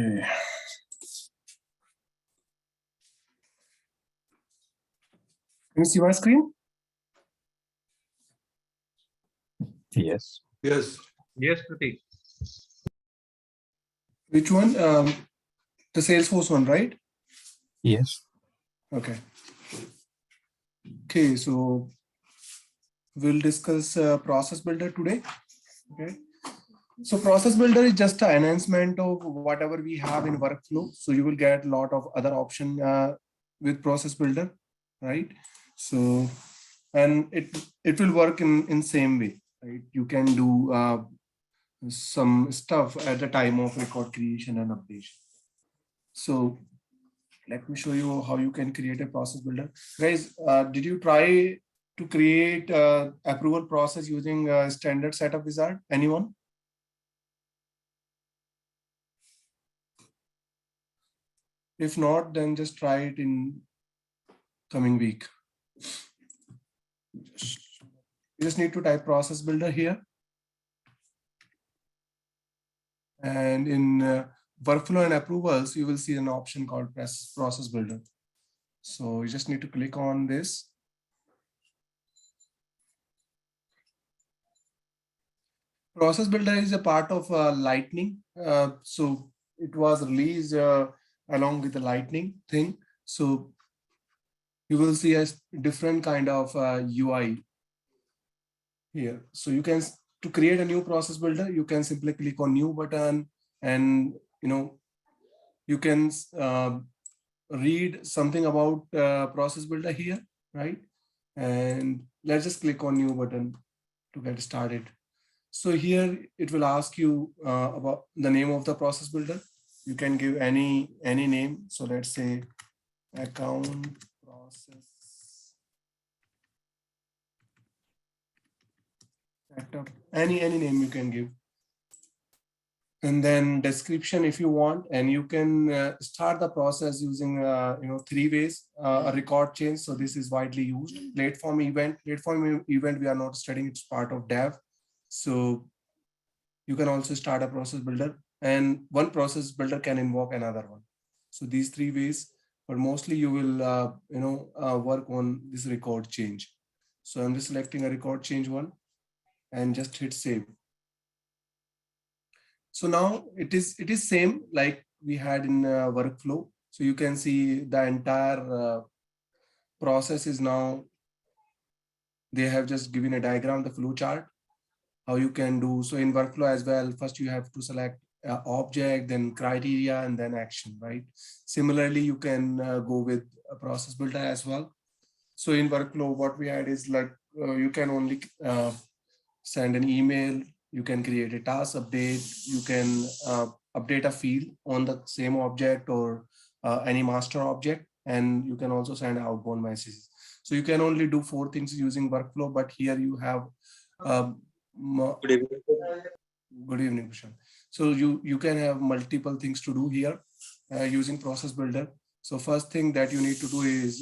Okay. Can you see my screen? Yes. Yes. Yes, Pratik. Which one? The Salesforce one, right? Yes. Okay. Okay, so we'll discuss Process Builder today. Okay. So Process Builder is just an enhancement of whatever we have in workflow. So you will get a lot of other option with Process Builder, right? So, and it will work in same way, right? You can do some stuff at the time of record creation and updation. So let me show you how you can create a process builder. Guys, did you try to create approval process using a standard setup wizard? Anyone? If not, then just try it in coming week. You just need to type process builder here. And in workflow and approvals, you will see an option called process builder. So you just need to click on this. Process builder is a part of Lightning. So it was released along with the Lightning thing. So you will see a different kind of UI here. So you can, to create a new process builder, you can simply click on new button, and you can read something about process builder here, right? And let's just click on new button to get started. So here it will ask you about the name of the process builder. You can give any name. So let's say account process setup. Any name you can give. And then description if you want, and you can start the process using 3 ways. A record change, so this is widely used. Platform event we are not studying, it's part of dev. So you can also start a process builder, and one process builder can invoke another one. So these 3 ways, but mostly you will work on this record change. So I'm just selecting a record change one and just hit save. So now it is same like we had in workflow. So you can see the entire process is now, they have just given a diagram, the flow chart, how you can do. So in workflow as well, first you have to select object, then criteria, and then action, right? Similarly, you can go with a process builder as well. So in workflow, what we had is like, you can only send an email, you can create a task update, you can update a field on the same object or any master object, and you can also send outbound messages. So you can only do 4 things using workflow, but here you have Good evening. good evening, Prashant. So you can have multiple things to do here using process builder. So first thing that you need to do is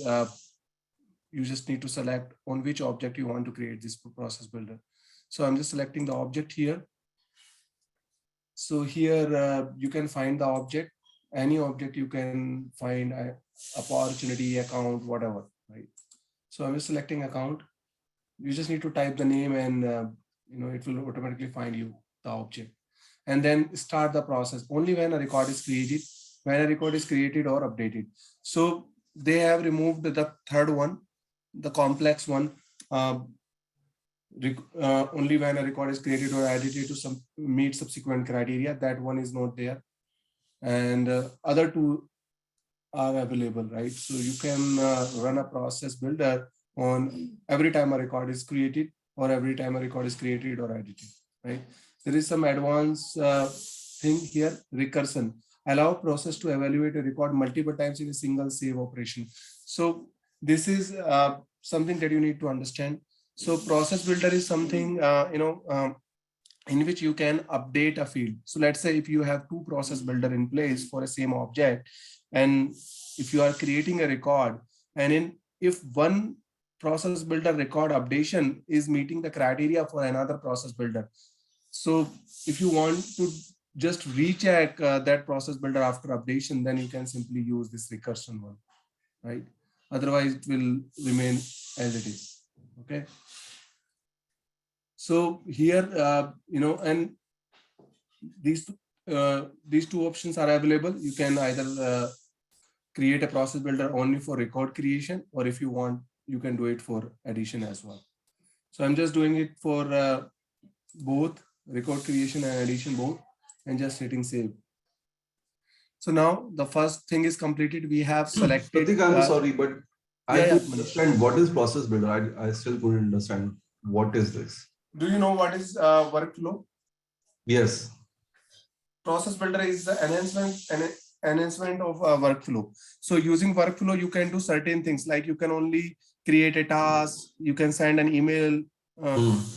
you just need to select on which object you want to create this process builder. So I'm just selecting the object here. So here you can find the object, any object you can find, opportunity, account, whatever, right? So I'm just selecting account. You just need to type the name, and it will automatically find you the object, and then start the process only when a record is created, or updated. So they have removed the third one, the complex one. Only when a record is created or edited to meet subsequent criteria, that one is not there, and other 2 are available, right? So you can run a process builder on every time a record is created, or every time a record is created or edited, right? There is some advanced thing here, recursion. Allow process to evaluate a record multiple times in a single save operation. So this is something that you need to understand. So process builder is something, in which you can update a field. So let's say if you have 2 process builder in place for a same object, and if you are creating a record, and if one process builder record updation is meeting the criteria for another process builder. So if you want to just recheck that process builder after updation, then you can simply use this recursion one, right? Otherwise, it will remain as it is. Okay. So here, and these two options are available. You can either create a process builder only for record creation, or if you want, you can do it for addition as well. So I'm just doing it for both record creation and addition both, and just hitting save. So now the first thing is completed. We have selected. Pratik, I'm sorry, but I yeah, don't Manish. understand what is process builder. I still couldn't understand what is this. Do you know what is workflow? Yes. Process builder is the enhancement of workflow. So using workflow, you can do certain things, like you can only create a task, you can send an email,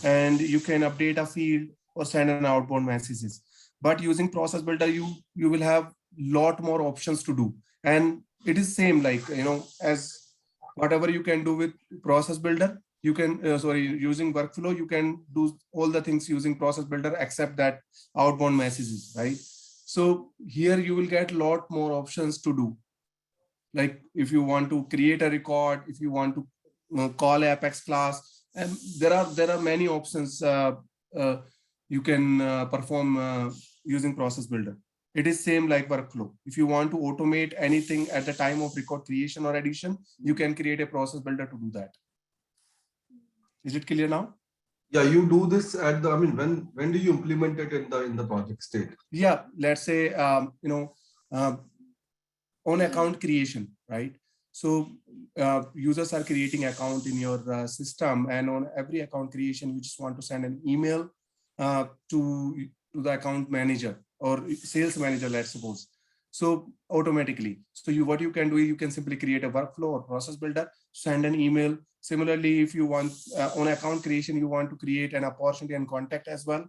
and you can update a field or send an outbound messages. But using process builder, you will have lot more options to do, and it is same like, as whatever you can do with process builder, you can using workflow, you can do all the things using process builder except that outbound messages, right? So here you will get a lot more options to do. Like if you want to create a record, if you want to call Apex class, and there are many options you can perform using process builder. It is same like workflow. If you want to automate anything at the time of record creation or addition, you can create a process builder to do that. Is it clear now? Yeah, you do this at the, I mean, when do you implement it in the project state? Yeah, let's say, on account creation, right? So users are creating account in your system, and on every account creation, you just want to send an email to the account manager or sales manager, let's suppose. So automatically, so what you can do, you can simply create a workflow or process builder, send an email. Similarly, if you want on account creation, you want to create an opportunity and contact as well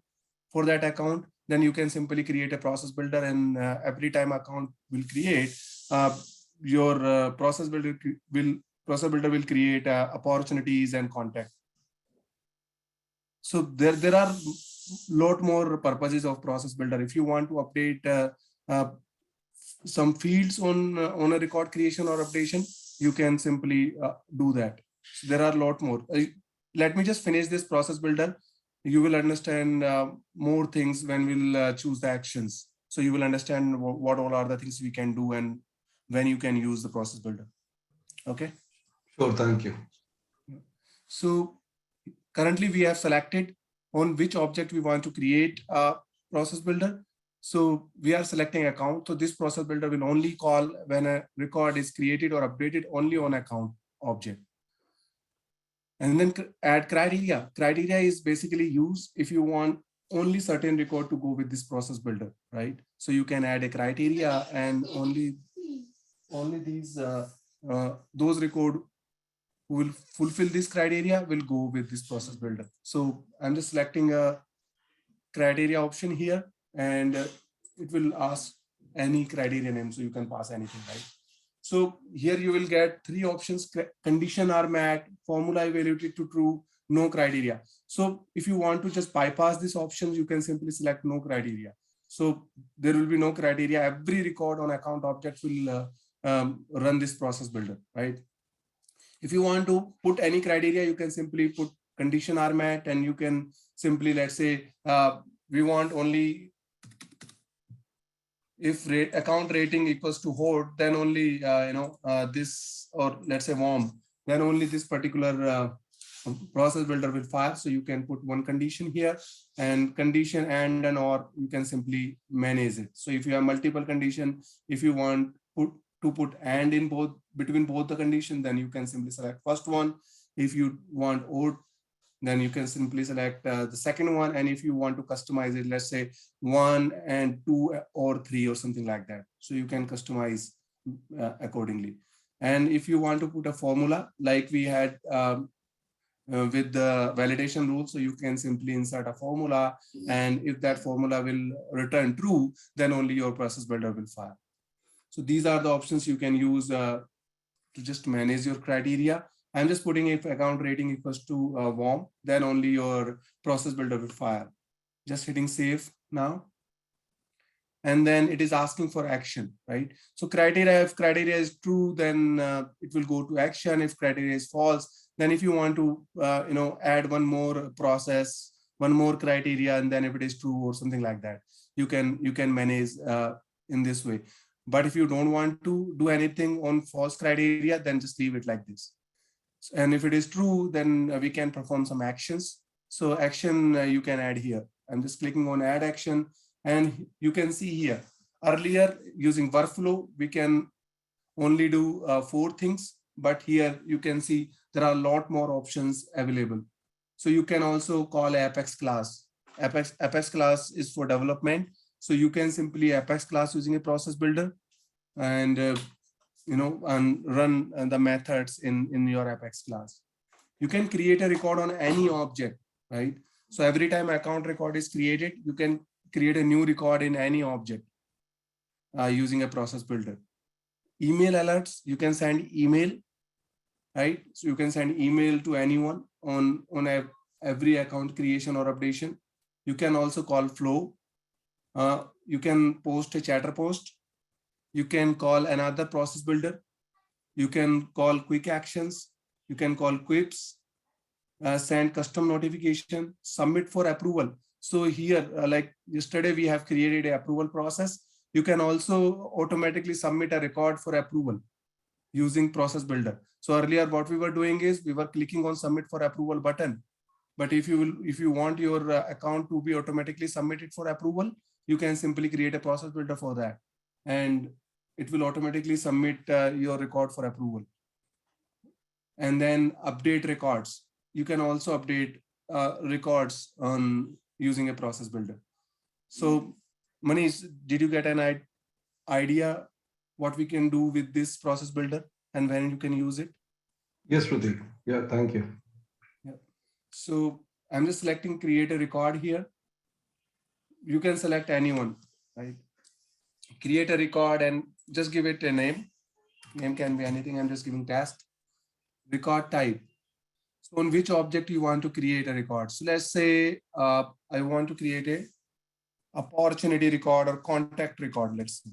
for that account, then you can simply create a process builder, and every time account will create, your process builder will create opportunities and contact. So there are lot more purposes of process builder. If you want to update some fields on a record creation or updation, you can simply do that. So there are a lot more. Let me just finish this process builder. You will understand more things when we'll choose the actions. So you will understand what all are the things we can do and when you can use the process builder. Okay. Sure, thank you. So currently we have selected on which object we want to create a process builder. So we are selecting account. So this process builder will only call when a record is created or updated only on account object. And then add criteria. Criteria is basically used if you want only certain record to go with this process builder, right? So you can add a criteria, and only these those record who will fulfill this criteria will go with this process builder. So I'm just selecting a criteria option here, and it will ask any criteria name, so you can pass anything, right? So here you will get three options: condition are met, formula evaluated to true, no criteria. So if you want to just bypass these options, you can simply select no criteria. So there will be no criteria. Every record on account object will run this process builder, right? If you want to put any criteria, you can simply put condition are met, and you can simply, let's say, we want only if account rating equals to hold, then only this, or let's say warm, then only this particular process builder will fire. So you can put one condition here, and condition and or you can simply manage it. So if you have multiple condition, if you want to put and in both, between both the condition, then you can simply select first one. If you want or, then you can simply select the second one. And if you want to customize it, let's say 1 and 2 or 3 or something like that. So you can customize accordingly. And if you want to put a formula like we had with the validation rule, so you can simply insert a formula, and if that formula will return true, then only your process builder will fire. So these are the options you can use to just manage your criteria. I'm just putting if account rating equals to warm, then only your process builder will fire. Just hitting save now. and then it is asking for action, right? So criteria, if criteria is true, then it will go to action. If criteria is false, then if you want to, add one more process, one more criteria, and then if it is true or something like that, you can manage in this way. But if you don't want to do anything on false criteria, then just leave it like this. And if it is true, then we can perform some actions. So action you can add here. I'm just clicking on add action, and you can see here, earlier using workflow, we can only do 4 things, but here you can see there are a lot more options available. So you can also call Apex class. Apex class is for development. So you can simply Apex class using a process builder, and and run the methods in your Apex class. You can create a record on any object, right? So every time account record is created, you can create a new record in any object using a process builder. Email alerts, you can send email, right? So you can send email to anyone on every account creation or updation. You can also call flow. You can post a chatter post. You can call another process builder. You can call quick actions. You can call quips, send custom notification, submit for approval. So here, like yesterday, we have created an approval process. You can also automatically submit a record for approval using process builder. So earlier, what we were doing is we were clicking on submit for approval button. But if you want your account to be automatically submitted for approval, you can simply create a process builder for that, and it will automatically submit your record for approval. And then update records. You can also update records on using a process builder. So Manish, did you get an idea what we can do with this process builder and when you can use it? Yes, Pratik. Yeah, thank you. Yeah. So I'm just selecting create a record here. You can select anyone, right? Create a record and just give it a name. Name can be anything. I'm just giving task. Record type. So on which object you want to create a record. So let's say I want to create a opportunity record or contact record, let's say.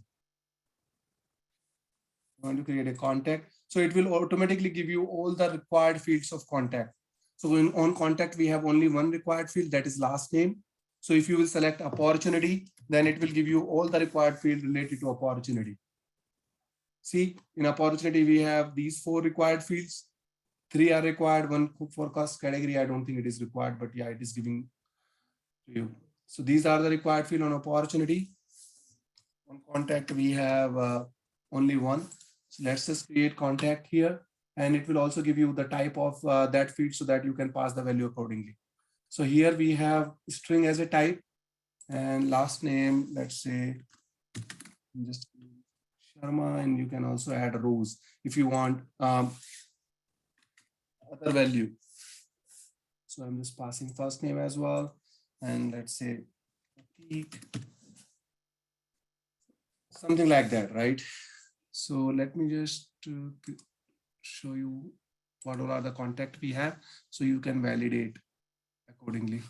I want to create a contact. So it will automatically give you all the required fields of contact. So on contact, we have only one required field, that is last name. So if you will select opportunity, then it will give you all the required field related to opportunity. See, in opportunity, we have these 4 required fields. 3 are required, 1 forecast category. I don't think it is required, but yeah, it is giving to you. So these are the required field on opportunity. On contact, we have only 1. So let's just create contact here, and it will also give you the type of that field so that you can pass the value accordingly. So here we have string as a type, and last name, let's say just Sharma, and you can also add rows if you want other value. So I'm just passing first name as well, and let's say something like that, right? So let me just show you what all are the contact we have, so you can validate accordingly.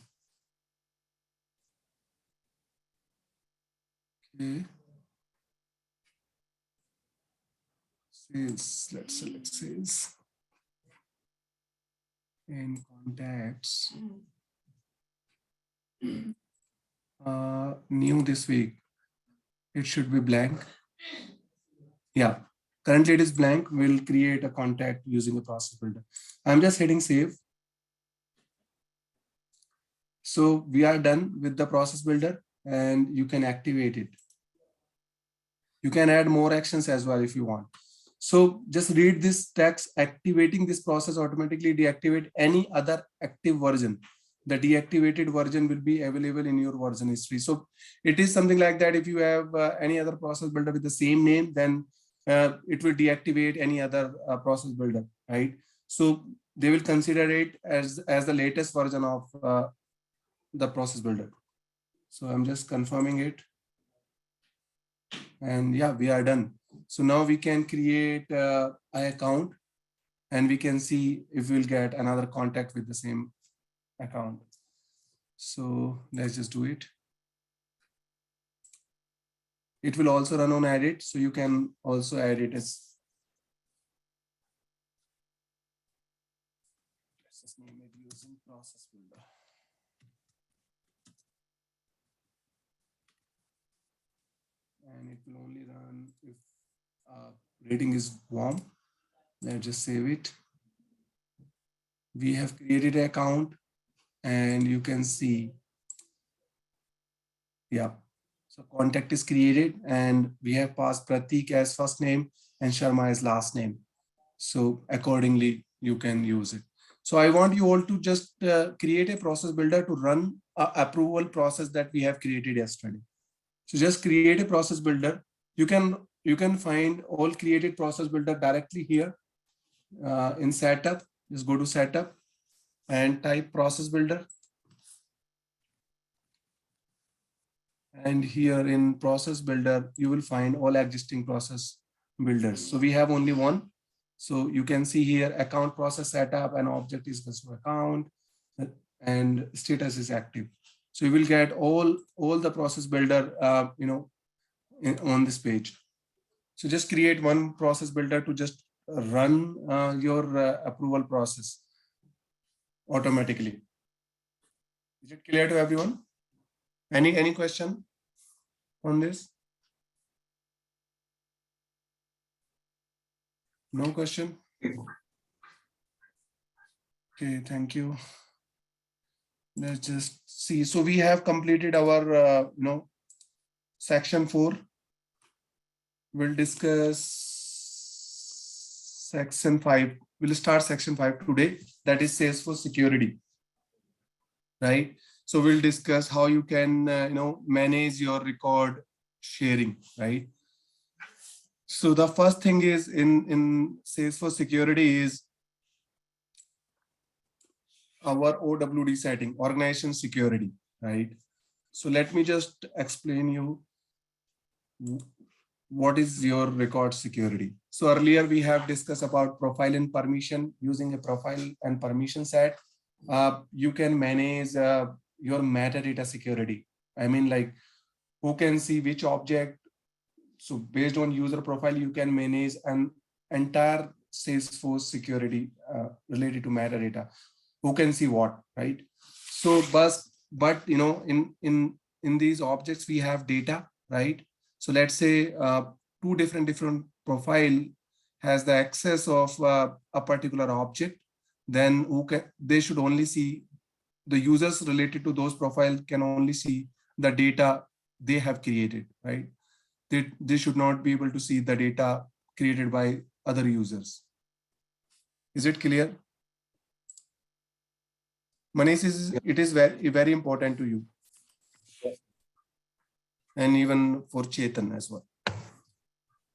Okay. Sales, let's select sales. In contacts. New this week. It should be blank. Yeah, currently it is blank. We'll create a contact using a process builder. I'm just hitting save. So we are done with the process builder, and you can activate it. You can add more actions as well if you want. So just read this text. Activating this process automatically deactivate any other active version. The deactivated version will be available in your version history. So it is something like that. If you have any other process builder with the same name, then it will deactivate any other process builder, right? So they will consider it as the latest version of the process builder. So I'm just confirming it. And yeah, we are done. So now we can create an account, and we can see if we'll get another contact with the same account. So let's just do it. It will also run on edit, so you can also edit as. Let's just name it using process builder. And it will only run if rating is warm. Let's just save it. We have created an account and you can see, yeah. So contact is created and we have passed Pratik as first name and Sharma as last name. So accordingly, you can use it. So I want you all to just create a process builder to run a approval process that we have created yesterday. So just create a process builder. You can find all created process builder directly here in setup. Just go to setup and type process builder. And here in process builder, you will find all existing process builders. So we have only one. So you can see here account process setup and object is customer account and status is active. So you will get all the process builder, on this page. So just create one process builder to just run your approval process automatically. Is it clear to everyone? Any question on this? No question? Okay, thank you. Let's just see. So we have completed our, section 4. We'll discuss section 5. We'll start section 5 today. That is Salesforce security, right? So we'll discuss how you can, manage your record sharing, right? So the first thing is in Salesforce security is our OWD setting, organization security, right? So let me just explain you what is your record security. So earlier we have discussed about profile and permission. Using a profile and permission set, you can manage your metadata security. I mean, like who can see which object. So based on user profile, you can manage an entire Salesforce security related to metadata. Who can see what, right? So, but in these objects we have data, right? So let's say two different profile has the access of a particular object. Then they should only see, the users related to those profiles can only see the data they have created, right? They should not be able to see the data created by other users. Is it clear? Manish, it is very, very important to you. And even for Chetan as well.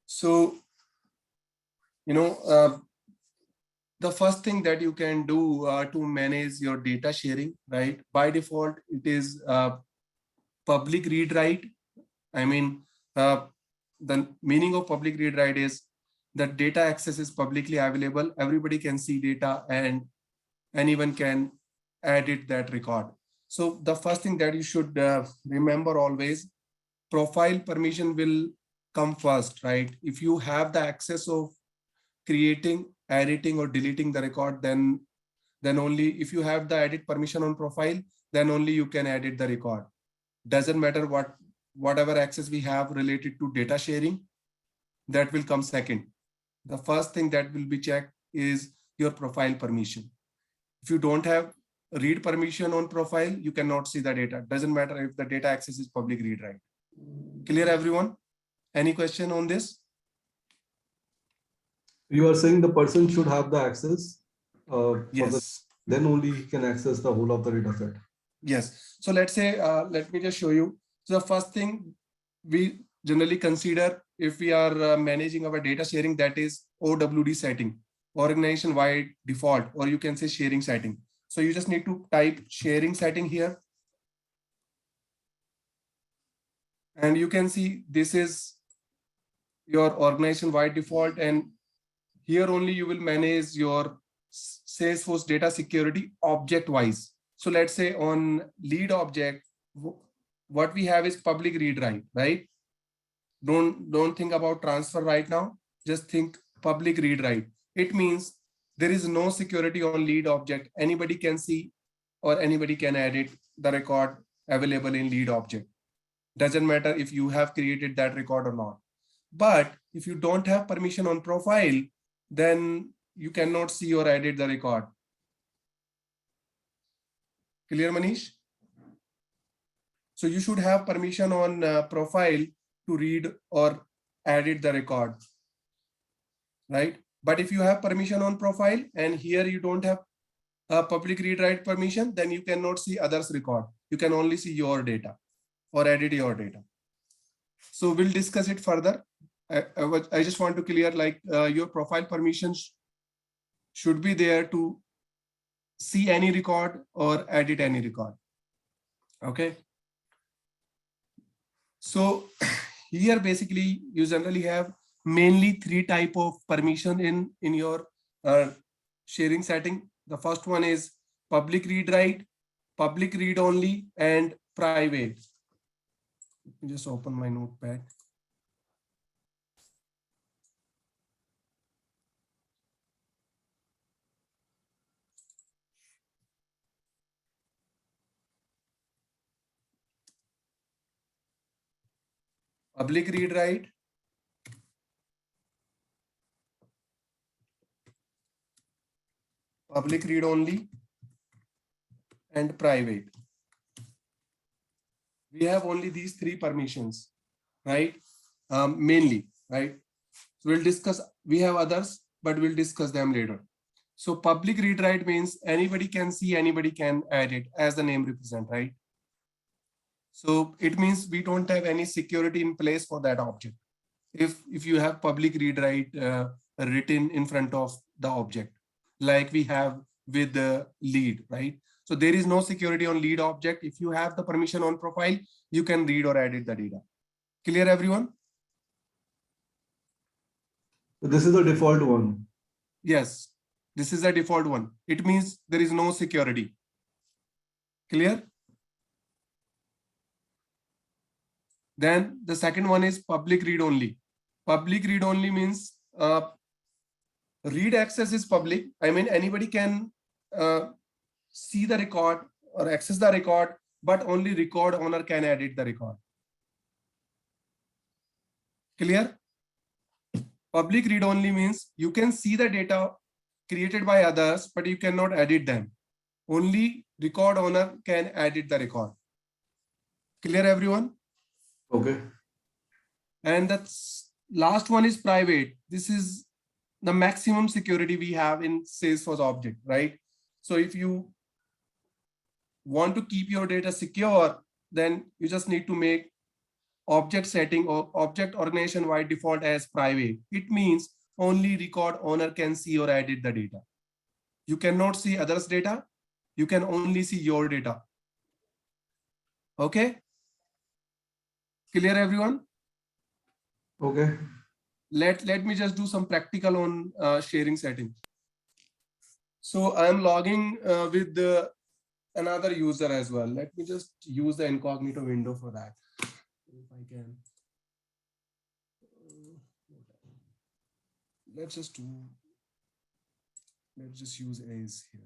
So, the first thing that you can do to manage your data sharing, right? By default, it is public read write. I mean, the meaning of public read write is that data access is publicly available. Everybody can see data and anyone can edit that record. So the first thing that you should remember always, profile permission will come first, right? If you have the access of creating, editing or deleting the record, then only if you have the edit permission on profile, then only you can edit the record. Doesn't matter whatever access we have related to data sharing, that will come second. The first thing that will be checked is your profile permission. If you don't have read permission on profile, you cannot see the data. Doesn't matter if the data access is public read write. Clear everyone? Any question on this? You are saying the person should have the access. Yes. Then only he can access the whole of the data set. Yes. So let's say, let me just show you. So the first thing we generally consider if we are managing our data sharing, that is OWD setting, organization wide default, or you can say sharing setting. So you just need to type sharing setting here. And you can see this is your organization wide default. And here only you will manage your Salesforce data security object wise. So let's say on lead object, what we have is public read write, right? don't think about transfer right now. Just think public read write. It means there is no security on lead object. Anybody can see or anybody can edit the record available in lead object. Doesn't matter if you have created that record or not. But if you don't have permission on profile, then you cannot see or edit the record. Clear, Manish? So you should have permission on profile to read or edit the record, right? But if you have permission on profile and here you don't have a public read write permission, then you cannot see others record. You can only see your data or edit your data. So we'll discuss it further. I just want to clear, like your profile permissions should be there to see any record or edit any record. Okay. So here basically you generally have mainly 3 type of permission in your sharing setting. The first one is public read write, public read only, and private. Let me just open my notepad. Public read write, public read only, and private. We have only these 3 permissions, right? Mainly, right? So we'll discuss, we have others, but we'll discuss them later. So public read write means anybody can see, anybody can edit, as the name represents, right? So it means we don't have any security in place for that object. If you have public read write written in front of the object, like we have with the lead, right? So there is no security on lead object. If you have the permission on profile, you can read or edit the data. Clear, everyone? This is the default one. Yes, this is the default one. It means there is no security. Clear? Then the second one is public read only. Public read only means read access is public. I mean, anybody can see the record or access the record, but only record owner can edit the record. Clear? Public read only means you can see the data created by others, but you cannot edit them. Only record owner can edit the record. Clear, everyone? Okay. And that's last one is private. This is the maximum security we have in Salesforce object, right? So if you want to keep your data secure, then you just need to make object setting or object organization by default as private. It means only record owner can see or edit the data. You cannot see others' data. You can only see your data. Okay? Clear, everyone? Okay. Let me just do some practical on sharing setting. So I'm logging with another user as well. Let me just use the incognito window for that. If I can. Let's just use A's here.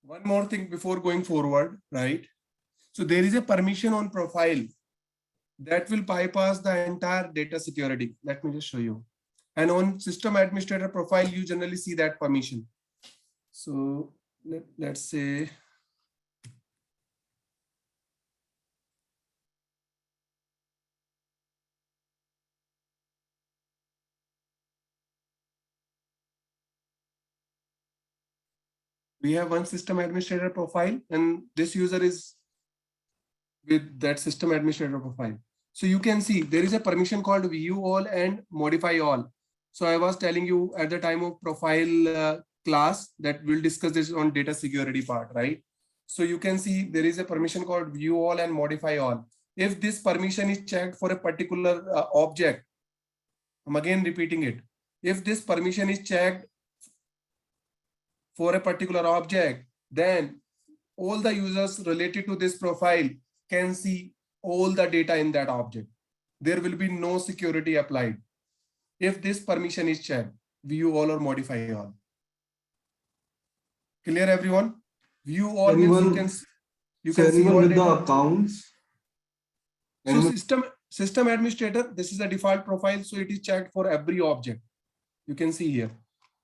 One more thing before going forward, right? So there is a permission on profile that will bypass the entire data security. Let me just show you. And on system administrator profile, you generally see that permission. So let's say we have one system administrator profile and this user is with that system administrator profile. So you can see there is a permission called view all and modify all. So I was telling you at the time of profile class that we'll discuss this on data security part, right? So you can see there is a permission called view all and modify all. If this permission is checked for a particular object, I'm again repeating it. If this permission is checked for a particular object, then all the users related to this profile can see all the data in that object. There will be no security applied if this permission is checked, view all or modify all. Clear, everyone? View all means you can see all with data. the accounts. So system administrator, this is a default profile, so it is checked for every object. You can see here.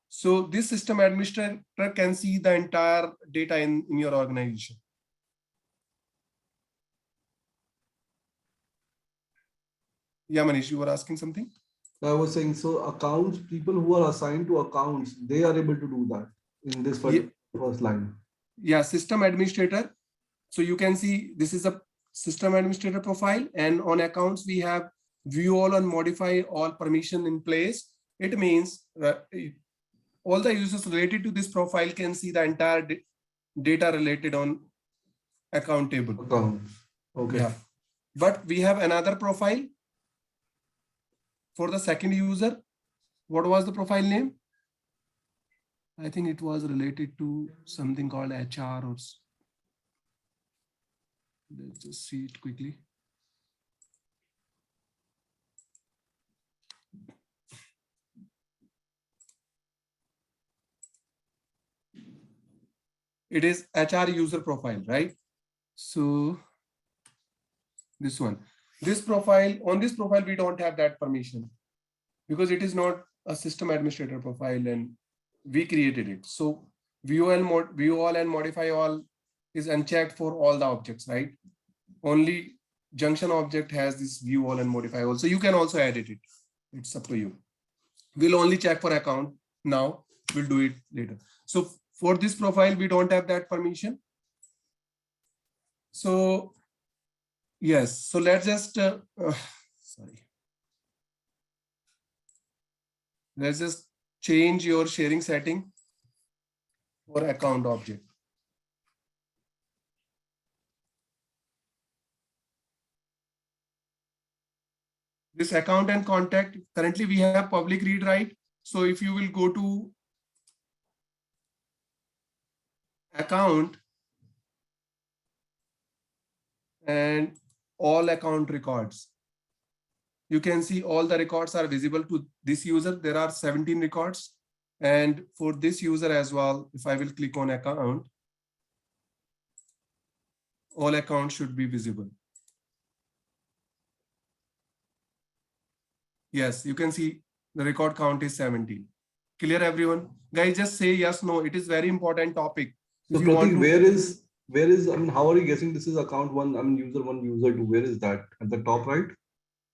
So this system administrator can see the entire data in your organization. Yeah, Manish, you were asking something? I was saying, so accounts, people who are assigned to accounts, they are able to do that in this first line. Yeah, system administrator. So you can see this is a system administrator profile, and on accounts we have view all and modify all permission in place. It means all the users related to this profile can see the entire data related on account table. Accounts. Okay. Yeah. But we have another profile for the second user. What was the profile name? I think it was related to something called HR or. Let's just see it quickly. It is HR user profile, right? So this one, this profile, on this profile, we don't have that permission because it is not a system administrator profile and we created it. So view all and modify all is unchecked for all the objects, right? Only junction object has this view all and modify all. So you can also edit it. It's up to you. We'll only check for account now. We'll do it later. So for this profile, we don't have that permission. So yes, so let's just, sorry. Let's just change your sharing setting for account object. This account and contact, currently we have public read write. So if you will go to account and all account records, you can see all the records are visible to this user. There are 17 records. And for this user as well, if I will click on account, all accounts should be visible. Yes, you can see the record count is 17. Clear, everyone? Guys, just say yes, no. It is very important topic. So Pratik, where is, I mean, how are you guessing this is account one, I mean, user one, user two? Where is that? At the top right?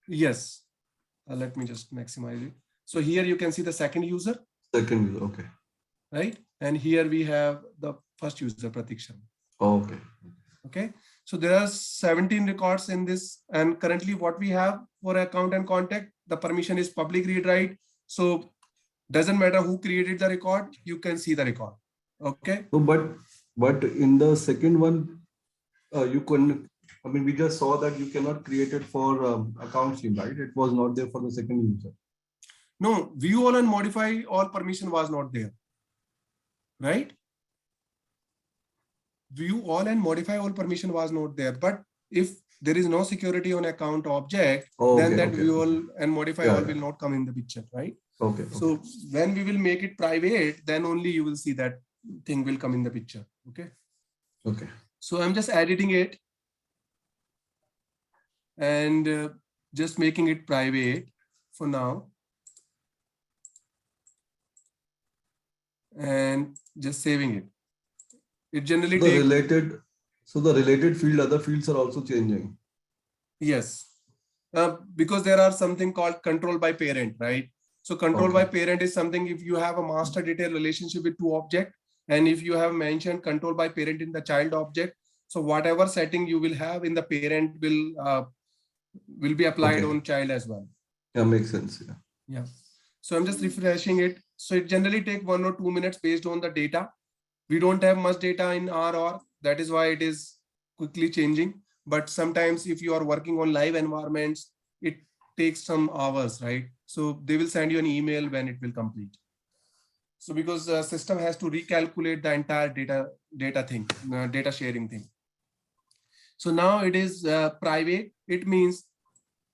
Yes. Let me just maximize it. So here you can see the second user. Second user, okay. Right? And here we have the first user, Pratik Sharma. Oh, okay. Okay. So there are 17 records in this. And currently what we have for account and contact, the permission is public read write. So doesn't matter who created the record, you can see the record. Okay. So, but in the second one, you couldn't, I mean, we just saw that you cannot create it for account team, right? It was not there for the second user. No, view all and modify all permission was not there. Right? View all and modify all permission was not there. But if there is no security on account object, then that view all and modify all will not come in the picture, right? Okay. So when we will make it private, then only you will see that thing will come in the picture. Okay. Okay. So I'm just editing it and just making it private for now. And just saving it. It generally takes. So the related field, other fields are also changing. Yes. Because there are something called control by parent, right? So control by parent is something if you have a master detail relationship with two objects, and if you have mentioned control by parent in the child object, so whatever setting you will have in the parent will will be applied Okay. on child as well. Yeah, makes sense. Yeah. Yeah. So I'm just refreshing it. So it generally take 1 or 2 minutes based on the data. We don't have much data in ROR. That is why it is quickly changing. But sometimes if you are working on live environments, it takes some hours, right? So they will send you an email when it will complete. So because the system has to recalculate the entire data sharing thing. So now it is private. It means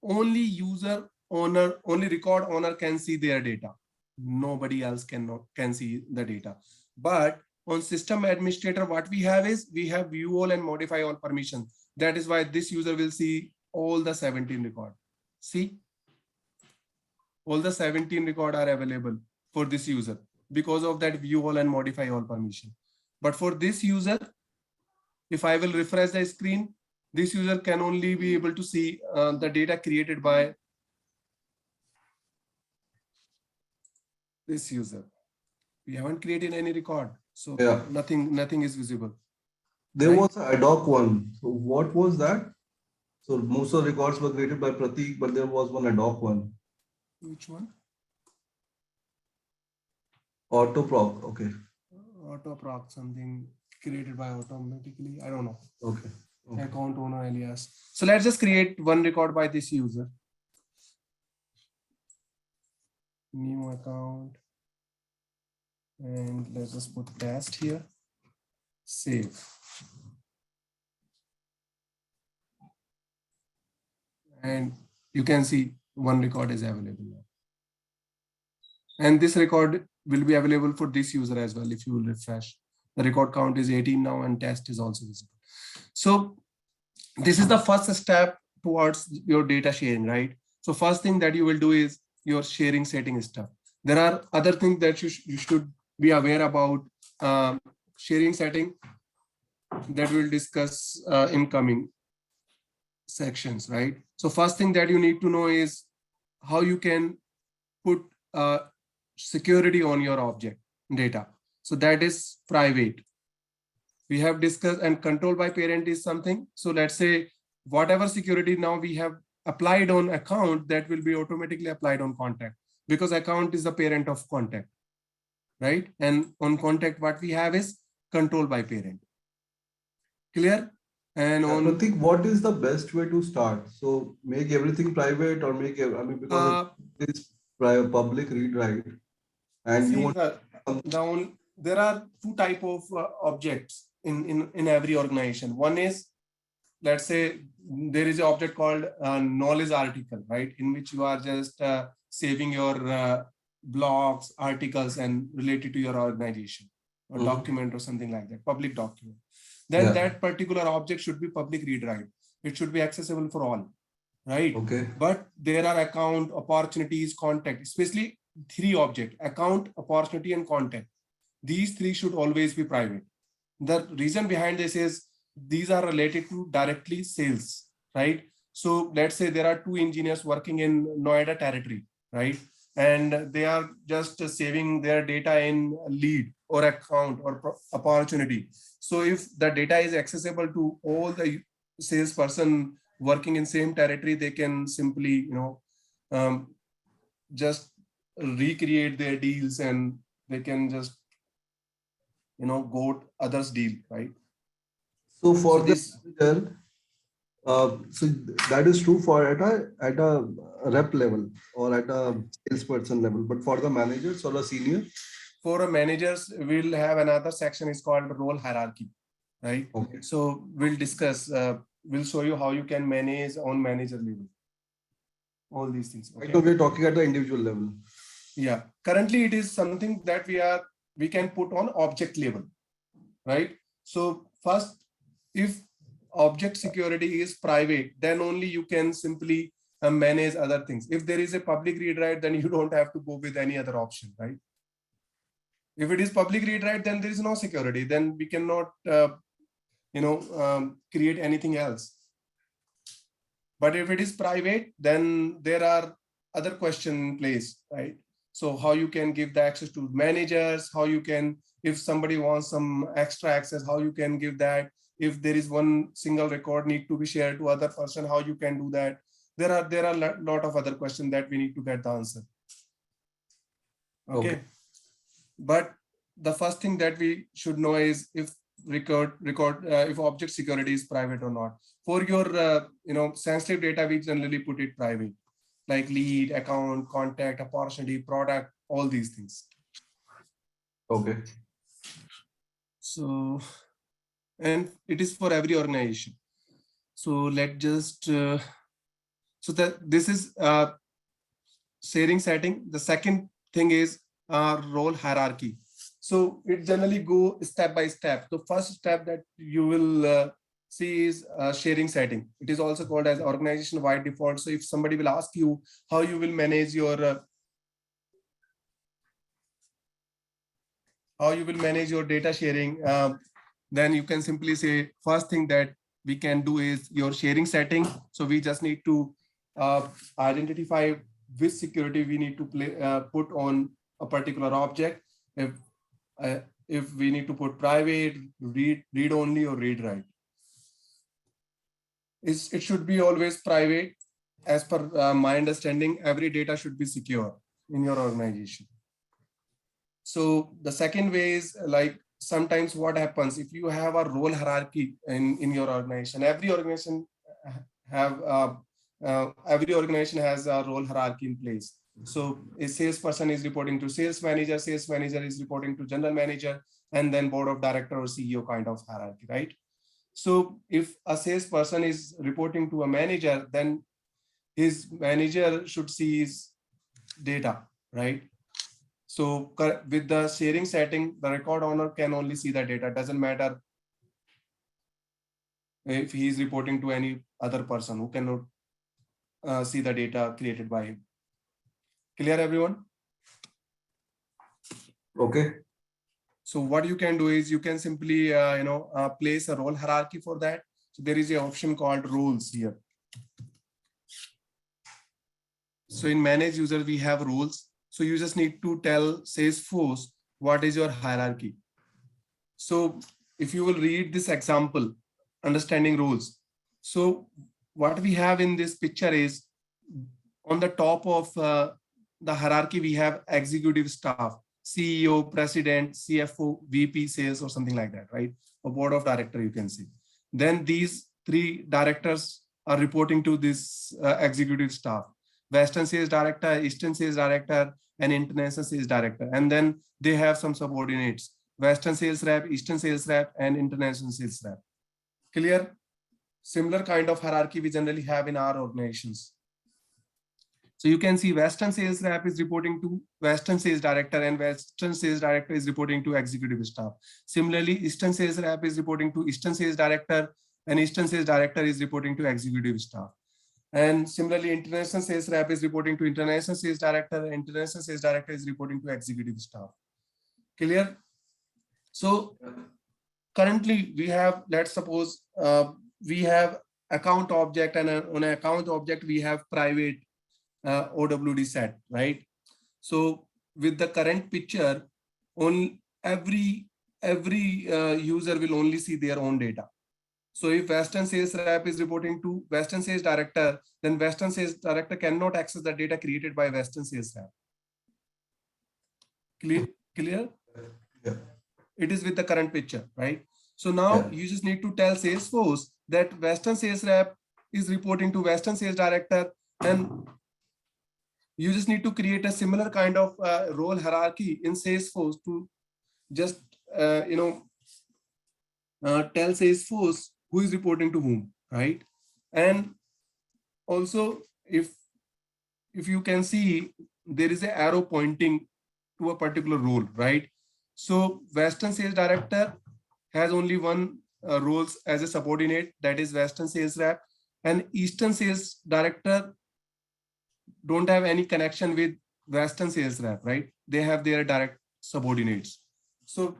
only user owner, only record owner can see their data. Nobody else can see the data. But on system administrator, what we have is we have view all and modify all permissions. That is why this user will see all the 17 record. See, all the 17 record are available for this user because of that view all and modify all permission. But for this user, if I will refresh the screen, this user can only be able to see the data created by this user. We haven't created any record, so Yeah. nothing is visible. There Right. was an ad hoc one. So what was that? So most of the records were created by Pratik, but there was one ad hoc one. Which one? Autoproc. Okay. Autoproc, something created by automatically. I don't know. Okay. Okay. Account owner alias. So let's just create one record by this user. New account. And let's just put test here. Save. And you can see one record is available now. And this record will be available for this user as well if you will refresh. The record count is 18 now and test is also visible. So this is the first step towards your data sharing, right? So first thing that you will do is your sharing setting stuff. There are other things that you should be aware about sharing setting that we'll discuss in coming sections, right? So first thing that you need to know is how you can put security on your object data. So that is private. We have discussed, and control by parent is something. So let's say whatever security now we have applied on account, that will be automatically applied on contact, because account is the parent of contact, right? And on contact, what we have is control by parent. Clear? And on Pratik, what is the best way to start? So make everything private or make, because it's private, public read write, and see, you want there are two type of objects in every organization. One is, let's say there is an object called knowledge article, right? In which you are just saving your blogs, articles, and related to your organization, or document or something like that, public document. Then that particular object should be public read write. It should be accessible for all, right? Okay. But there are account, opportunities, contact, especially three objects: account, opportunity, and contact. These three should always be private. The reason behind this is these are related to directly sales, right? So let's say there are two engineers working in Noida territory, right? And they are just saving their data in lead or account or opportunity. So if the data is accessible to all the salesperson working in same territory, they can simply, just recreate their deals, and they can just, go to others' deal, right? So for So the this, manager, so that is true for at a rep level or at a salesperson level, but for the managers or a senior. for a managers, we'll have another section is called role hierarchy, right? Okay. So we'll discuss, we'll show you how you can manage on manager level, all these things. Right now we're talking at the individual level. Yeah, currently it is something that we can put on object level, right? So first, if object security is private, then only you can simply manage other things. If there is a public read write, then you don't have to go with any other option, right? If it is public read write, then there is no security. Then we cannot, create anything else. But if it is private, then there are other questions in place, right? So how you can give the access to managers, how you can, if somebody wants some extra access, how you can give that. If there is one single record need to be shared to other person, how you can do that. There are lot of other questions that we need to get the answer. Okay. But the first thing that we should know is if if object security is private or not. For your sensitive data, we generally put it private, like lead, account, contact, opportunity, product, all these things. Okay. So, and it is for every organization. So let's just so that this is sharing setting. The second thing is role hierarchy. So it generally go step by step. The first step that you will see is sharing setting. It is also called as organization wide default. So if somebody will ask you how you will manage your data sharing, then you can simply say first thing that we can do is your sharing setting. So we just need to identify which security we need to put on a particular object. If we need to put private, read only, or read write. It should be always private. As per my understanding, every data should be secure in your organization. So the second way is like sometimes what happens if you have a role hierarchy in your organization. Every organization has a role hierarchy in place. So a salesperson is reporting to sales manager is reporting to general manager, and then board of director or CEO kind of hierarchy, right? So if a salesperson is reporting to a manager, then his manager should see his data, right? So with the sharing setting, the record owner can only see the data. Doesn't matter if he is reporting to any other person who cannot see the data created by him. Clear, everyone? Okay. So what you can do is you can simply place a role hierarchy for that. So there is an option called rules here. So in manage user, we have rules. So you just need to tell Salesforce what is your hierarchy. So if you will read this example, understanding rules. So what we have in this picture is on the top of the hierarchy, we have executive staff, CEO, president, CFO, VP sales, or something like that, right? A board of director, you can see. Then these three directors are reporting to this executive staff. Western sales director, Eastern sales director, and international sales director. And then they have some subordinates, Western sales rep, Eastern sales rep, and international sales rep. Clear? Similar kind of hierarchy we generally have in our organizations. So you can see Western sales rep is reporting to Western sales director, and Western sales director is reporting to executive staff. Similarly, Eastern sales rep is reporting to Eastern sales director, and Eastern sales director is reporting to executive staff. And similarly, international sales rep is reporting to international sales director, and international sales director is reporting to executive staff. Clear? So currently we have, let's suppose we have account object, and on an account object, we have private OWD set, right? So with the current picture, on every user will only see their own data. So if Western sales rep is reporting to Western sales director, then Western sales director cannot access the data created by Western sales rep. Clear? Yeah. It is with the current picture, right? So now you just need to tell Salesforce that Western sales rep is reporting to Western sales director, and you just need to create a similar kind of role hierarchy in Salesforce to just tell Salesforce who is reporting to whom, right? And also, if you can see, there is an arrow pointing to a particular role, right? So Western sales director has only one roles as a subordinate, that is Western sales rep, and Eastern sales director don't have any connection with Western sales rep, right? They have their direct subordinates. So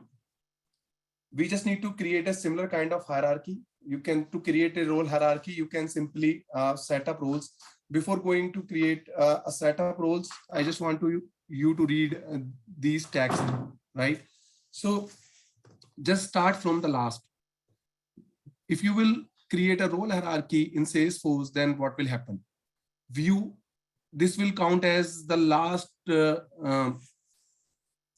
we just need to create a similar kind of hierarchy. You can, to create a role hierarchy, you can simply set up roles. Before going to create a set of roles, I just want you to read these tags, right? So just start from the last. If you will create a role hierarchy in Salesforce, then what will happen? view, this will count as the last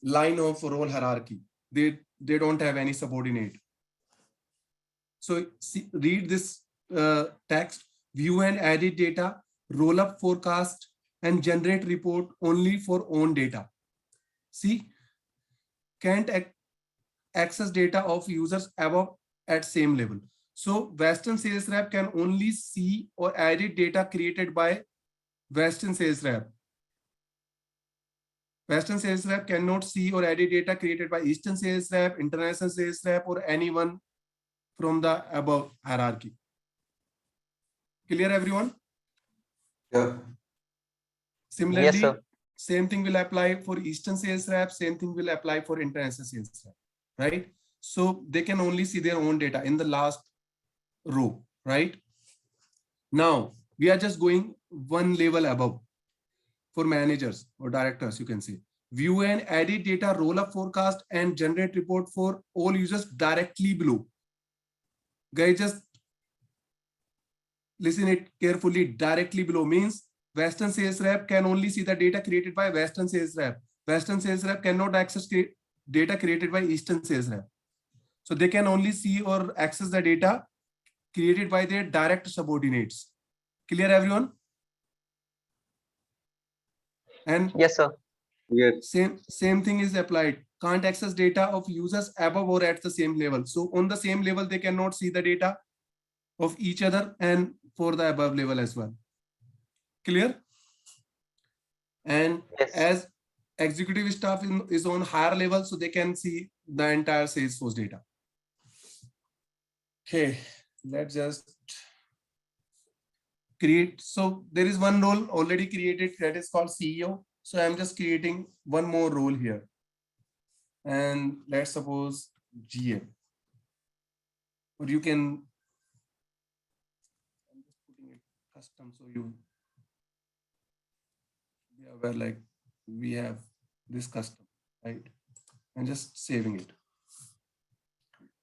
line of role hierarchy. They don't have any subordinate. So see, read this text: view and edit data, roll up forecast, and generate report only for own data. See, can't access data of users above at same level. So Western sales rep can only see or edit data created by Western sales rep. Western sales rep cannot see or edit data created by Eastern sales rep, international sales rep, or anyone from the above hierarchy. Clear, everyone? Yeah. Similarly, Yes, sir. same thing will apply for Eastern sales rep, same thing will apply for international sales rep, right? So they can only see their own data in the last row, right? Now, we are just going one level above for managers or directors, you can say. View and edit data, roll up forecast, and generate report for all users directly below. Guys, just listen it carefully. Directly below means Western sales rep can only see the data created by Western sales rep. Western sales rep cannot access data created by Eastern sales rep. So they can only see or access the data created by their direct subordinates. Clear, everyone? And Yes, sir. Yes. same thing is applied. Can't access data of users above or at the same level. So on the same level, they cannot see the data of each other and for the above level as well. Clear? And Yes. as executive staff is on higher level, so they can see the entire Salesforce data. Okay, let's just create. So there is one role already created that is called CEO. So I'm just creating one more role here. And let's suppose GM. Or you can, I'm just putting it custom so you be aware, like we have this custom, right? And just saving it.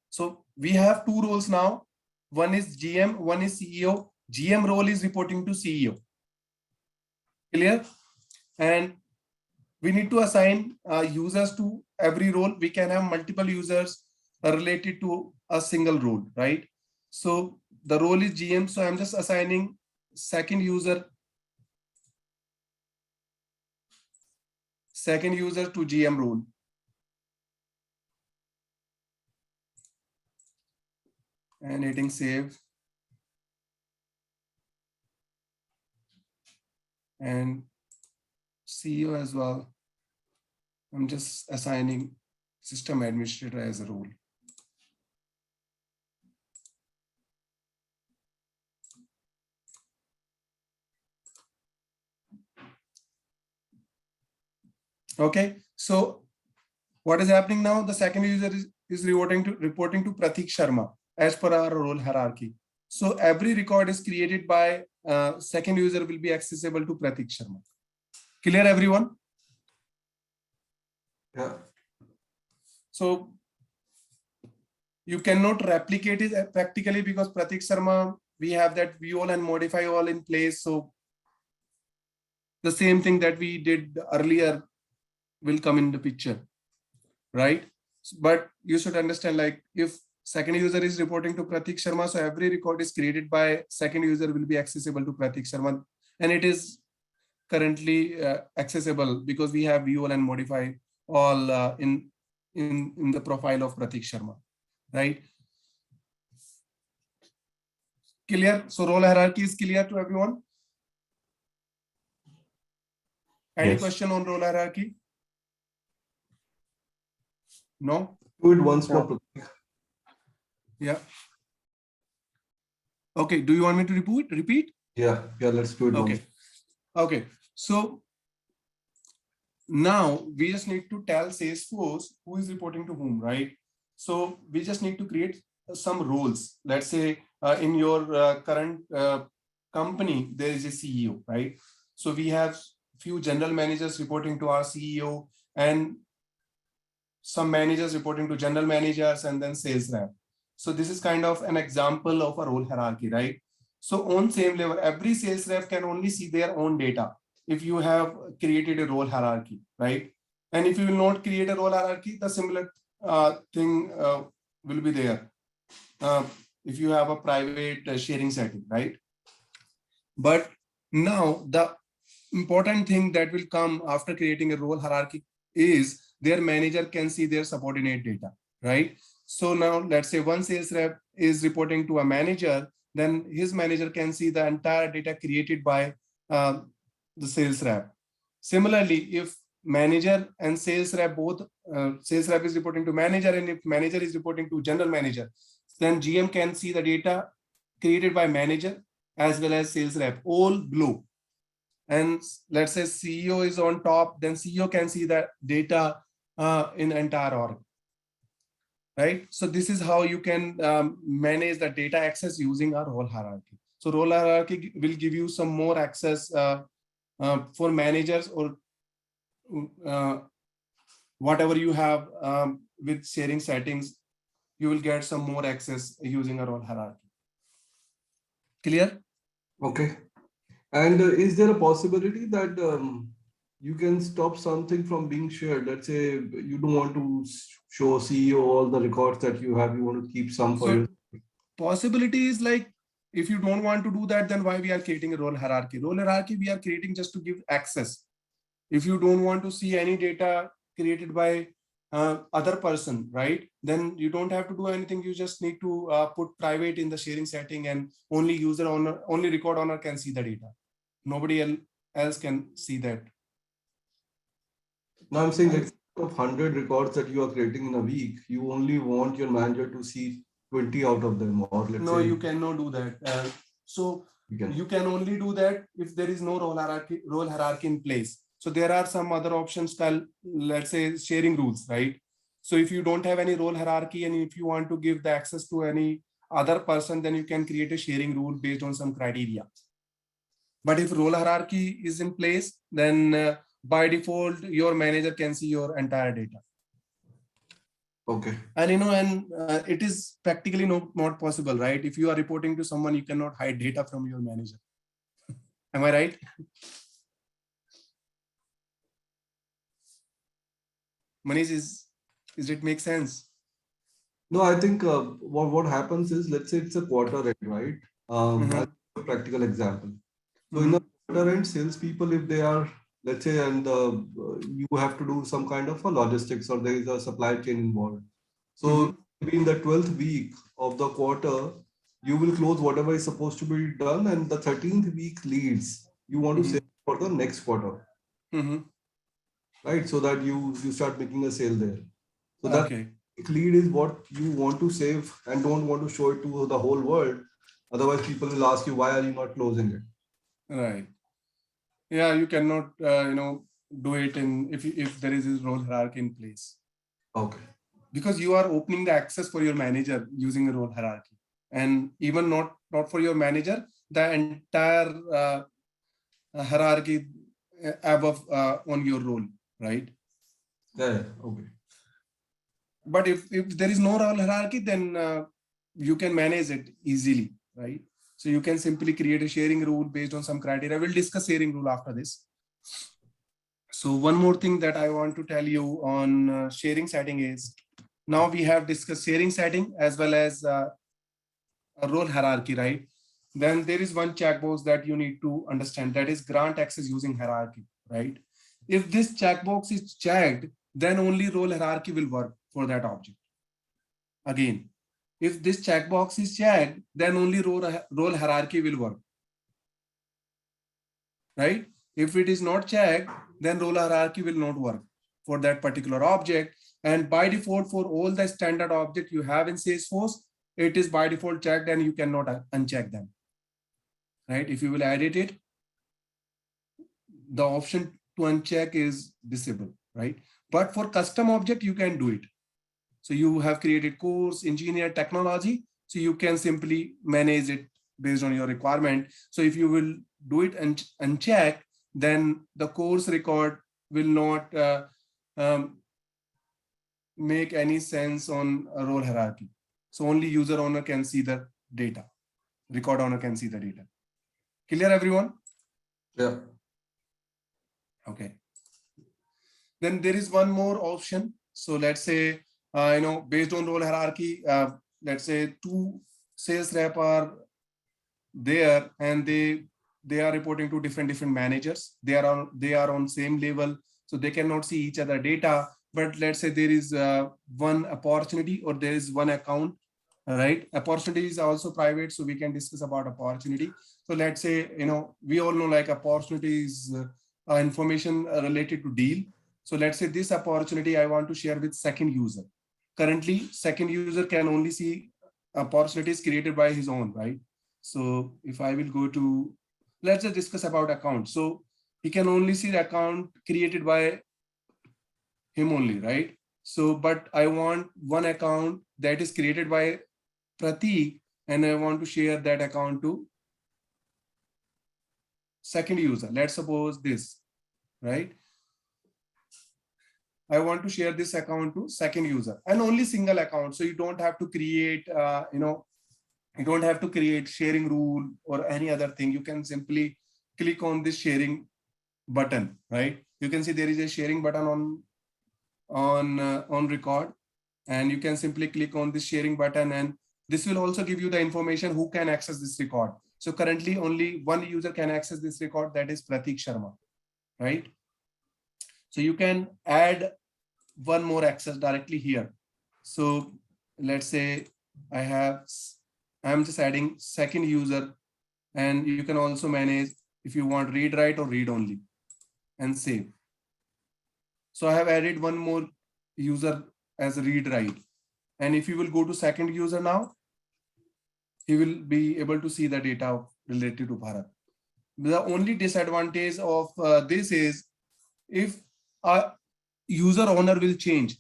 So we have two roles now. One is GM, one is CEO. GM role is reporting to CEO. Clear? And we need to assign users to every role. We can have multiple users related to a single role, right? So the role is GM. So I'm just assigning second user to GM role. And hitting save. And CEO as well. I'm just assigning system administrator as a role. Okay, so what is happening now? The second user is reporting to Pratik Sharma as per our role hierarchy. So every record is created by second user will be accessible to Pratik Sharma. Clear, everyone? Yeah. So you cannot replicate it practically because Pratik Sharma, we have that view all and modify all in place. So the same thing that we did earlier will come in the picture, right? But you should understand, like if second user is reporting to Pratik Sharma, so every record is created by second user will be accessible to Pratik Sharma, and it is currently accessible because we have view all and modify all in the profile of Pratik Sharma, right? Clear? So role hierarchy is clear to everyone? Any Yes. question on role hierarchy? No? Do it once more. No. Pratik. Yeah. Okay, do you want me to repeat? Yeah, let's do it once. Okay. So now we just need to tell Salesforce who is reporting to whom, right? So we just need to create some roles. Let's say in your current company, there is a CEO, right? So we have few general managers reporting to our CEO and some managers reporting to general managers and then sales rep. So this is kind of an example of a role hierarchy, right? So on same level, every sales rep can only see their own data if you have created a role hierarchy, right? And if you will not create a role hierarchy, the similar thing will be there. If you have a private sharing setting, right? But now the important thing that will come after creating a role hierarchy is their manager can see their subordinate data, right? So now let's say one sales rep is reporting to a manager, then his manager can see the entire data created by the sales rep. Similarly, if manager and sales rep both, sales rep is reporting to manager and if manager is reporting to general manager, then GM can see the data created by manager as well as sales rep, all blue. And let's say CEO is on top, then CEO can see the data in entire org, right? So this is how you can manage the data access using our role hierarchy. So role hierarchy will give you some more access for managers or whatever you have with sharing settings, you will get some more access using a role hierarchy. Clear? Okay. And is there a possibility that you can stop something from being shared? Let's say you don't want to show CEO all the records that you have, you want to keep some for So you. possibility is like, if you don't want to do that, then why we are creating a role hierarchy? Role hierarchy we are creating just to give access. If you don't want to see any data created by other person, right? Then you don't have to do anything. You just need to put private in the sharing setting and only user owner, only record owner can see the data. Nobody else can see that. Now I'm saying that of 100 records that you are creating in a week, you only want your manager to see 20 out of them, or let's No, say you cannot do that. So you you can only do that if there is no role hierarchy in place. So there are some other options called, let's say, sharing rules, right? So if you don't have any role hierarchy and if you want to give the access to any other person, then you can create a sharing rule based on some criteria. But if role hierarchy is in place, then by default, your manager can see your entire data. Okay. And it is practically not possible, right? If you are reporting to someone, you cannot hide data from your manager. Am I right? Manish, is it make sense? No, I think what happens is, let's say it's a quarter end, right? I'll give a practical example. So in the quarter end, salespeople, if they are, let's say, and you have to do some kind of a logistics or there is a supply chain involved. So maybe in the 12th week of the quarter, you will close whatever is supposed to be done, and the 13th week leads you want to save for the next quarter, right? So that you start making a sale there. So that lead is what you want to save and don't want to show it to the whole world. Otherwise, people will ask you, why are you not closing it? Right. Yeah, you cannot, do it if there is a role hierarchy in place. Okay. Because you are opening the access for your manager using a role hierarchy, and even not for your manager, the entire hierarchy above on your role, right? Yeah. Okay. But if there is no role hierarchy, then you can manage it easily, right? So you can simply create a sharing rule based on some criteria. We'll discuss sharing rule after this. So one more thing that I want to tell you on sharing setting is, now we have discussed sharing setting as well as a role hierarchy, right? Then there is one checkbox that you need to understand, that is grant access using hierarchy, right? If this checkbox is checked, then only role hierarchy will work for that object. Again, if this checkbox is checked, then only role hierarchy will work, right? If it is not checked, then role hierarchy will not work for that particular object. And by default, for all the standard object you have in Salesforce, it is by default checked and you cannot uncheck them, right? If you will edit it, the option to uncheck is disabled, right? But for custom object, you can do it. So you have created course, engineer, technology, so you can simply manage it based on your requirement. So if you will do it and uncheck, then the course record will not make any sense on a role hierarchy. So only user owner can see the data. record owner can see the data. Clear, everyone? Yeah. Okay. Then there is one more option. So let's say, based on role hierarchy, let's say 2 sales rep are there and they are reporting to different managers. They are on same level, so they cannot see each other data. But let's say there is one opportunity or there is one account, right? Opportunity is also private, so we can discuss about opportunity. So let's say, we all know like opportunity is information related to deal. So let's say this opportunity I want to share with second user. Currently, second user can only see opportunities created by his own, right? So if I will go to, let's just discuss about account. So he can only see the account created by him only, right? So, but I want one account that is created by Prateek, and I want to share that account to second user. Let's suppose this, right? I want to share this account to second user and only single account. So you don't have to create, you don't have to create sharing rule or any other thing. You can simply click on this sharing button, right? You can see there is a sharing button on record, and you can simply click on this sharing button, and this will also give you the information who can access this record. So currently only one user can access this record, that is Prateek Sharma, right? So you can add one more access directly here. So let's say I'm just adding second user, and you can also manage if you want read write or read only, and save. So I have added one more user as read write. And if you will go to second user now, he will be able to see the data related to Bharat. The only disadvantage of this is if a user owner will change,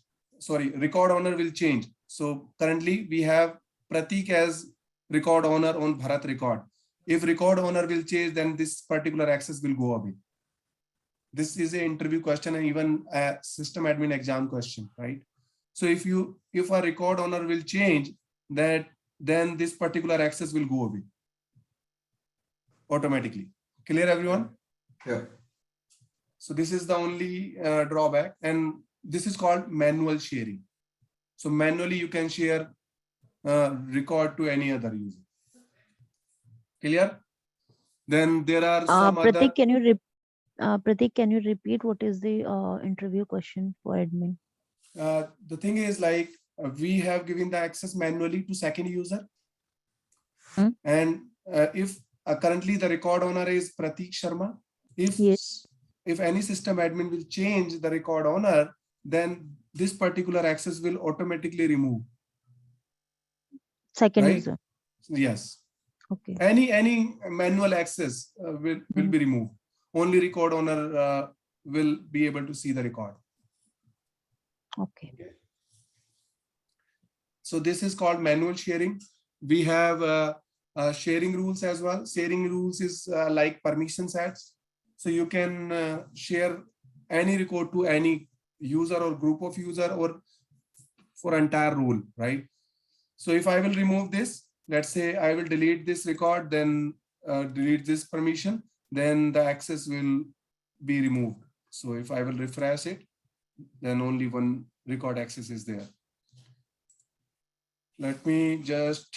record owner will change. So currently we have Prateek as record owner on Bharat record. If record owner will change, then this particular access will go away. This is an interview question and even a system admin exam question, right? So if a record owner will change, then this particular access will go away automatically. Clear, everyone? Yeah. So this is the only drawback, and this is called manual sharing. So manually you can share record to any other user. Clear? Then there are some other. Prateek, can you repeat what is the interview question for admin? The thing is like we have given the access manually to second user. And if currently the record owner is Prateek Sharma, if any system admin will change the record owner, then this particular access will automatically remove. Second right? user. Yes. Okay. Any manual access will be removed. Only record owner will be able to see the record. Okay. So this is called manual sharing. We have sharing rules as well. Sharing rules is like permission sets. So you can share any record to any user or group of user or for entire role, right? So if I will remove this, let's say I will delete this record, then delete this permission, then the access will be removed. So if I will refresh it, then only one record access is there. Let me just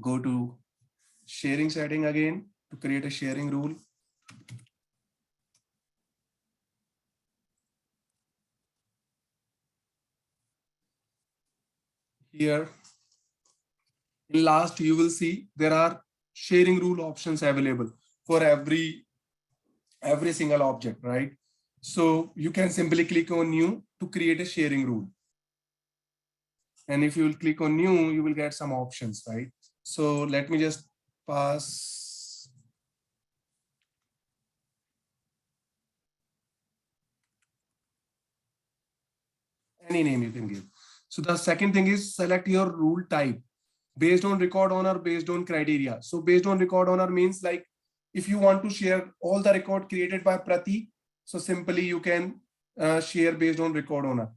go to sharing setting again to create a sharing rule. Here, in last, you will see there are sharing rule options available for every single object, right? So you can simply click on new to create a sharing rule. And if you will click on new, you will get some options, right? So let me just pass. Any name you can give. So the second thing is select your rule type based on record owner, based on criteria. So based on record owner means like if you want to share all the record created by Prateek, so simply you can share based on record owner.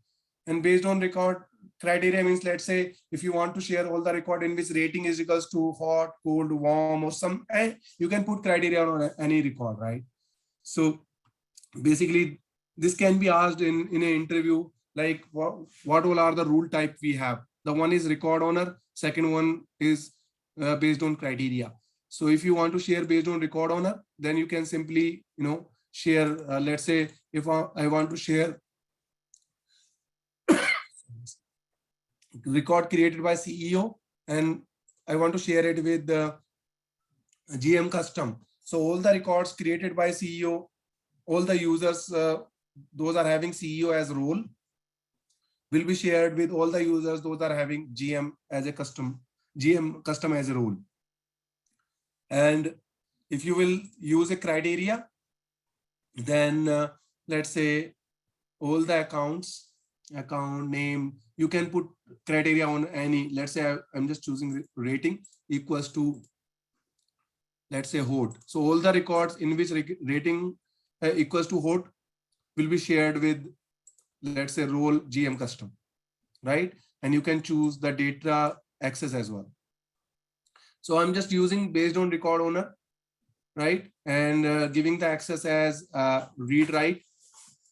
And based on record criteria means, let's say, if you want to share all the record in which rating is equals to hot, cold, warm, or some, and you can put criteria on any record, right? So basically, this can be asked in an interview, like what all are the rule type we have. The one is record owner, second one is based on criteria. So if you want to share based on record owner, then you can simply, share, let's say, if I want to share record created by CEO, and I want to share it with the GM custom. So all the records created by CEO, all the users, those are having CEO as role, will be shared with all the users, those are having GM as a GM custom as a role. And if you will use a criteria, then let's say all the accounts, account name, you can put criteria on any, let's say I'm just choosing rating equals to, let's say, hot. So all the records in which rating equals to hot will be shared with, let's say, role GM custom, right? And you can choose the data access as well. So I'm just using based on record owner, right? And giving the access as read, write,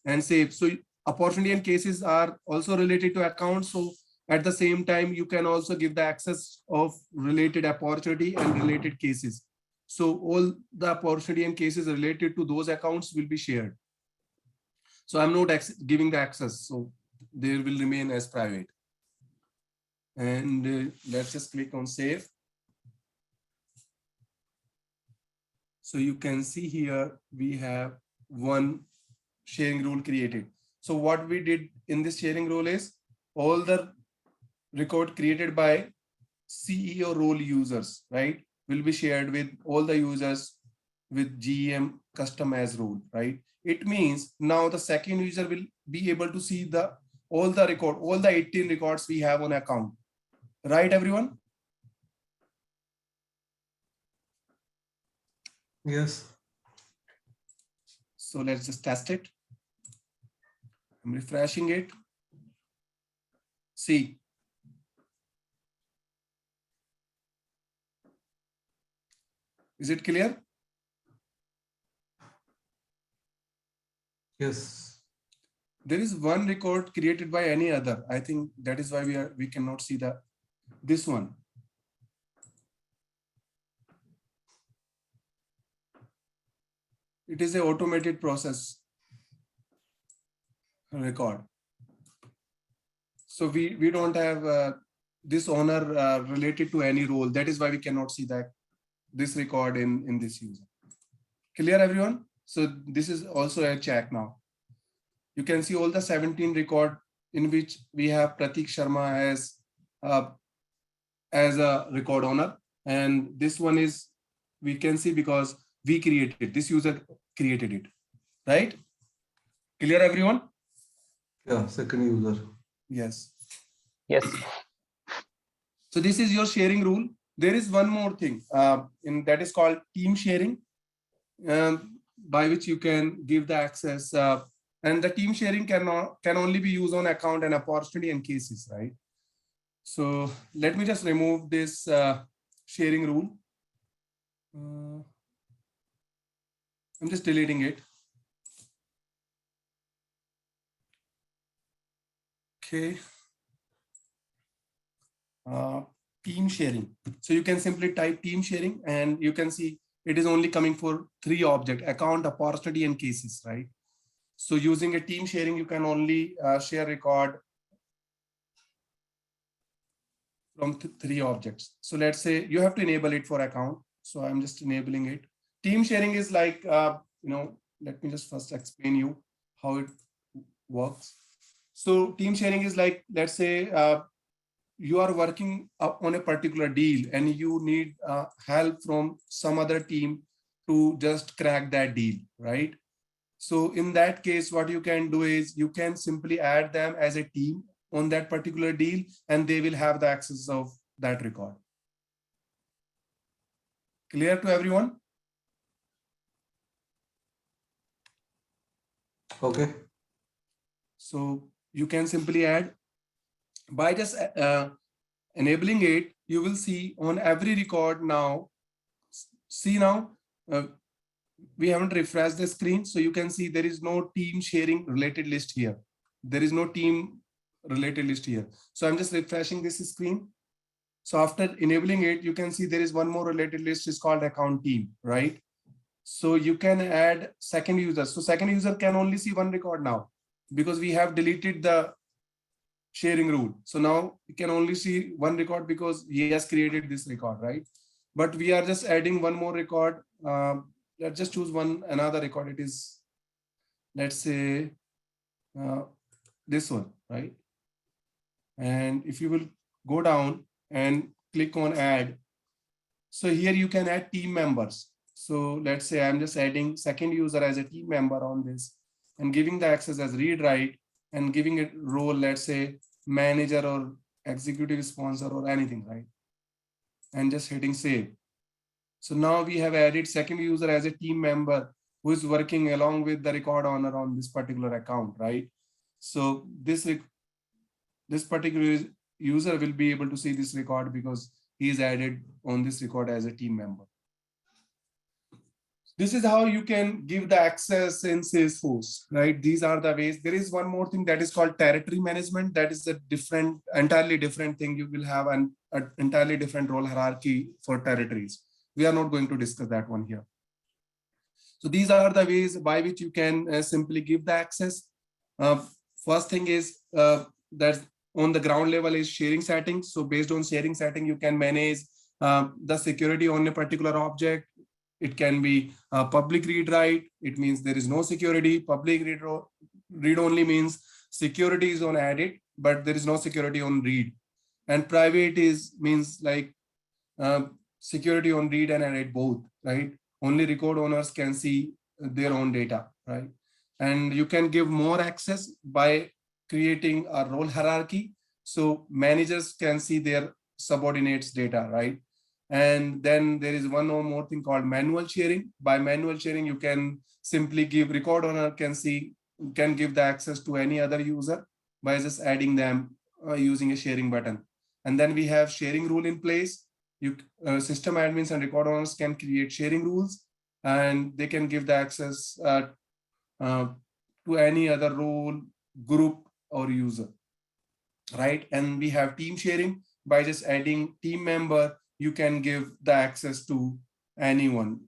and save. So opportunity and cases are also related to accounts. So at the same time, you can also give the access of related opportunity and related cases. So all the opportunity and cases related to those accounts will be shared. So I'm not giving the access, so they will remain as private. And let's just click on save. So you can see here, we have one sharing rule created. So what we did in this sharing rule is all the record created by CEO role users, right, will be shared with all the users with GM custom as role, right? It means now the second user will be able to see all the 18 records we have on account, right, everyone? Yes. So let's just test it. I'm refreshing it. See. Is it clear? Yes. There is one record created by any other. I think that is why we cannot see this one. It is an automated process record. So we don't have this owner related to any role. That is why we cannot see this record in this user. Clear, everyone? So this is also a check now. You can see all the 17 record in which we have Pratik Sharma as a record owner. And this one is, we can see because we created, this user created it, right? Clear, everyone? Yeah, second user. Yes. Yes. So this is your sharing rule. There is one more thing that is called team sharing, by which you can give the access, and the team sharing can only be used on account and opportunity and cases, right? So let me just remove this sharing rule. I'm just deleting it. Okay. Team sharing. So you can simply type team sharing and you can see it is only coming for 3 objects: account, opportunity, and cases, right? So using a team sharing, you can only share record from 3 objects. So let's say you have to enable it for account. So I'm just enabling it. Team sharing is like, let me just first explain you how it works. So team sharing is like, let's say you are working on a particular deal and you need help from some other team to just crack that deal, right? So in that case, what you can do is you can simply add them as a team on that particular deal and they will have the access of that record. Clear to everyone? Okay. So you can simply add By just enabling it, you will see on every record now. See now, we haven't refreshed the screen, so you can see there is no team sharing related list here. There is no team related list here. So I'm just refreshing this screen. So after enabling it, you can see there is one more related list is called account team, right? So you can add second user. So second user can only see one record now because we have deleted the sharing rule. So now you can only see one record because he has created this record, right? But we are just adding one more record. Let's just choose another record. It is, let's say, this one, right? And if you will go down and click on add, so here you can add team members. So let's say I'm just adding second user as a team member on this and giving the access as read write and giving it role, let's say manager or executive sponsor or anything, right? And just hitting save. So now we have added second user as a team member who is working along with the record owner on this particular account, right? So this particular user will be able to see this record because he is added on this record as a team member. This is how you can give the access in Salesforce, right? These are the ways. There is one more thing that is called territory management. That is a entirely different thing. You will have an entirely different role hierarchy for territories. We are not going to discuss that one here. So these are the ways by which you can simply give the access. First thing is that on the ground level is sharing settings. So based on sharing setting, you can manage the security on a particular object. It can be public read write. It means there is no security. Public read only means security is on edit, but there is no security on read. And private means like security on read and edit both, right? Only record owners can see their own data, right? And you can give more access by creating a role hierarchy. So managers can see their subordinates data, right? And then there is one more thing called manual sharing. By manual sharing, you can simply give record owner can give the access to any other user by just adding them using a sharing button. And then we have sharing rule in place. System admins and record owners can create sharing rules, and they can give the access to any other role, group, or user, right? And we have team sharing. By just adding team member, you can give the access to anyone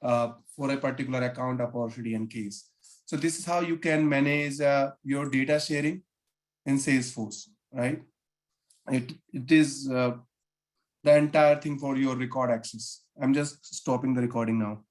for a particular account, opportunity, and case. So this is how you can manage your data sharing in Salesforce, right? It is the entire thing for your record access. I'm just stopping the recording now.